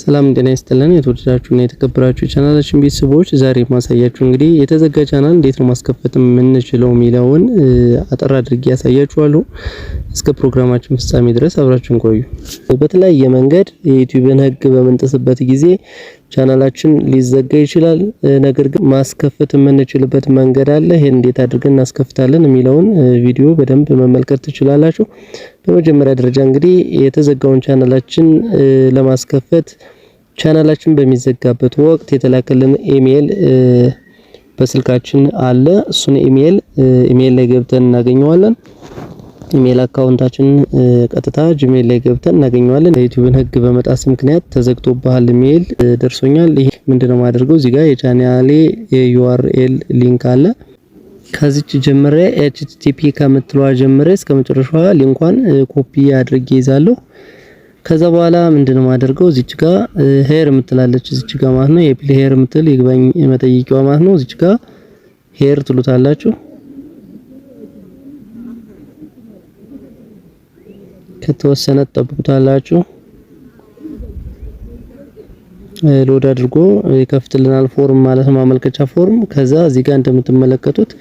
ሰላም ጤና ይስጥልን የተወደዳችሁና የተከበራችሁ ቻናላችን ቤተሰቦች ዛሬ ማሳያችሁ እንግዲህ የተዘጋ ቻናል እንዴት ነው ማስከፈት የምንችለው የሚለውን አጠር አድርጌ ያሳያችኋለሁ። እስከ ፕሮግራማችን ፍጻሜ ድረስ አብራችሁን ቆዩ። በተለያየ መንገድ የዩቲዩብን ህግ በምንጥስበት ጊዜ ቻናላችን ሊዘጋ ይችላል። ነገር ግን ማስከፈት የምንችልበት መንገድ አለ። ይሄን እንዴት አድርገን እናስከፍታለን የሚለውን ቪዲዮ በደንብ መመልከት ትችላላችሁ። በመጀመሪያ ደረጃ እንግዲህ የተዘጋውን ቻናላችን ለማስከፈት ቻናላችን በሚዘጋበት ወቅት የተላከልን ኢሜል በስልካችን አለ። እሱን ኢሜል ላይ ገብተን እናገኘዋለን። ኢሜል አካውንታችን ቀጥታ ጂሜል ላይ ገብተን እናገኘዋለን። የዩቲዩብን ህግ በመጣስ ምክንያት ተዘግቶብሃል ኢሜል ደርሶኛል። ይሄ ምንድነው ማድረገው? እዚህ ጋር የቻናሌ የዩአርኤል ሊንክ አለ። ከዚች ጀምሬ http ከምትለዋ ጀምሬ እስከመጨረሻዋ ሊንኳን ኮፒ አድርጌ ይዛለሁ። ከዛ በኋላ ምንድነው ማደርገው? እዚች ጋር ሄር የምትላለች እዚች ጋር ማለት ነው። የፕሊ ሄር የምትል ይግባኝ መጠይቂዋ ማለት ነው። እዚች ጋር ሄር ትሉታላችሁ። ከተወሰነ ተጠብቁታላችሁ። ሎድ አድርጎ ይከፍትልናል። ፎርም ማለት ማመልከቻ ፎርም። ከዛ እዚህ ጋር እንደምትመለከቱት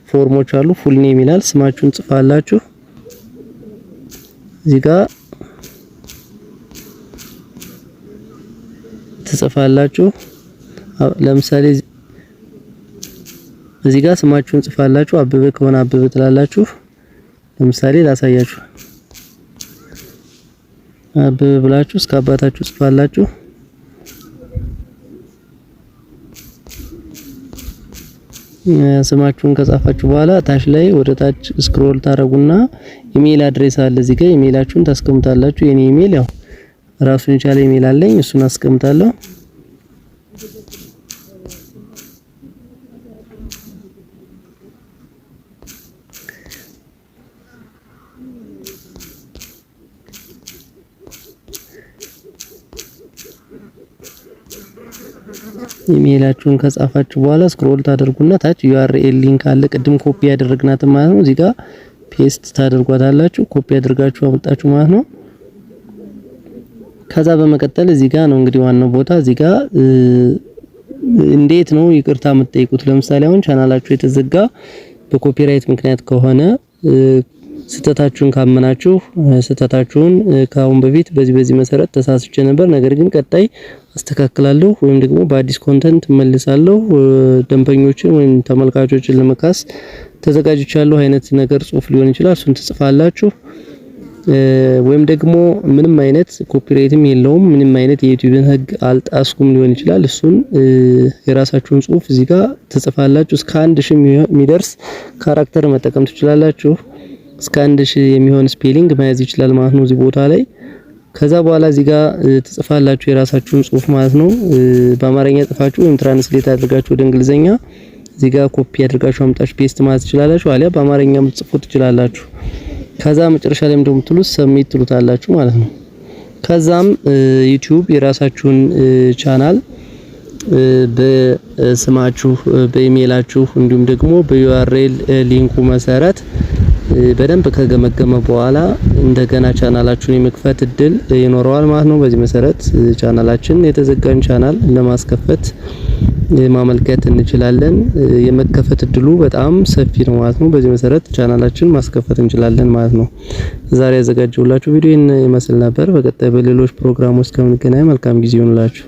ፎርሞች አሉ። ፉል ኔም ይላል። ስማችሁን ጽፋላችሁ። እዚህ ጋር ትጽፋላችሁ። ለምሳሌ እዚህ ጋር ስማችሁን ጽፋላችሁ። አበበ ከሆነ አበበ ትላላችሁ። ለምሳሌ ላሳያችሁ። አበበ ብላችሁ እስከ አባታችሁ ጽፋላችሁ። ስማችሁን ከጻፋችሁ በኋላ ታች ላይ ወደ ታች ስክሮል ታረጉና ኢሜል አድሬስ አለ። እዚህ ጋር ኢሜላችሁን ታስቀምጣላችሁ። የኔ ኢሜል ያው ራሱን የቻለ ኢሜል አለኝ፣ እሱን አስቀምጣለሁ። ኢሜላችሁን ከጻፋችሁ በኋላ ስክሮል ታደርጉና ታች URL ሊንክ አለ። ቅድም ኮፒ ያደረግናት ማለት ነው። እዚህ ጋር ፔስት ታደርጓታላችሁ። ኮፒ አድርጋችሁ አመጣችሁ ማለት ነው። ከዛ በመቀጠል እዚህ ጋር ነው እንግዲህ ዋናው ቦታ። እዚህ ጋር እንዴት ነው ይቅርታ የምትጠይቁት? ለምሳሌ አሁን ቻናላችሁ የተዘጋ በኮፒራይት ምክንያት ከሆነ ስተታችሁን ካመናችሁ ስተታችሁን ካሁን በፊት በዚህ መሰረት ተሳስቼ ነበር፣ ነገር ግን ቀጣይ አስተካክላለሁ ወይም ደግሞ በአዲስ ኮንተንት መልሳለሁ፣ ደንበኞችን ወይም ተመልካቾችን ለመካስ ተዘጋጅቻለሁ አይነት ነገር ጽሁፍ ሊሆን ይችላል። እሱን ትጽፋላችሁ። ወይም ደግሞ ምንም አይነት ኮፒራይትም የለውም ምንም አይነት የዩቲዩብን ህግ አልጣስኩም ሊሆን ይችላል። እሱን የራሳችሁን ጽሁፍ እዚህ ጋር ትጽፋላችሁ። እስከ 1000 የሚደርስ ካራክተር መጠቀም ትችላላችሁ። እስከ 1000 የሚሆን ስፔሊንግ መያዝ ይችላል ማለት ነው እዚህ ቦታ ላይ። ከዛ በኋላ እዚህ ጋር ትጽፋላችሁ የራሳችሁን ጽሁፍ ማለት ነው። በአማርኛ ጽፋችሁ ወይም ትራንስሌት አድርጋችሁ ወደ እንግሊዘኛ እዚህ ጋር ኮፒ አድርጋችሁ አምጣችሁ ፔስት ማለት ትችላላችሁ። አሊያ በአማርኛም ጽፉት ትችላላችሁ። ከዛ መጨረሻ ላይ እንደምትሉት ሰብሚት ትሉታላችሁ ማለት ነው። ከዛም ዩቲዩብ የራሳችሁን ቻናል በስማችሁ በኢሜላችሁ እንዲሁም ደግሞ በዩአርኤል ሊንኩ መሰረት በደንብ ከገመገመ በኋላ እንደገና ቻናላችሁን የመክፈት እድል ይኖረዋል ማለት ነው። በዚህ መሰረት ቻናላችን የተዘጋን ቻናል ለማስከፈት ማመልከት እንችላለን። የመከፈት እድሉ በጣም ሰፊ ነው ማለት ነው። በዚህ መሰረት ቻናላችን ማስከፈት እንችላለን ማለት ነው። ዛሬ ያዘጋጀሁላችሁ ቪዲዮ ይመስል ነበር። በቀጣይ በሌሎች ፕሮግራሞች እስከምንገናኝ መልካም ጊዜ ይሁንላችሁ።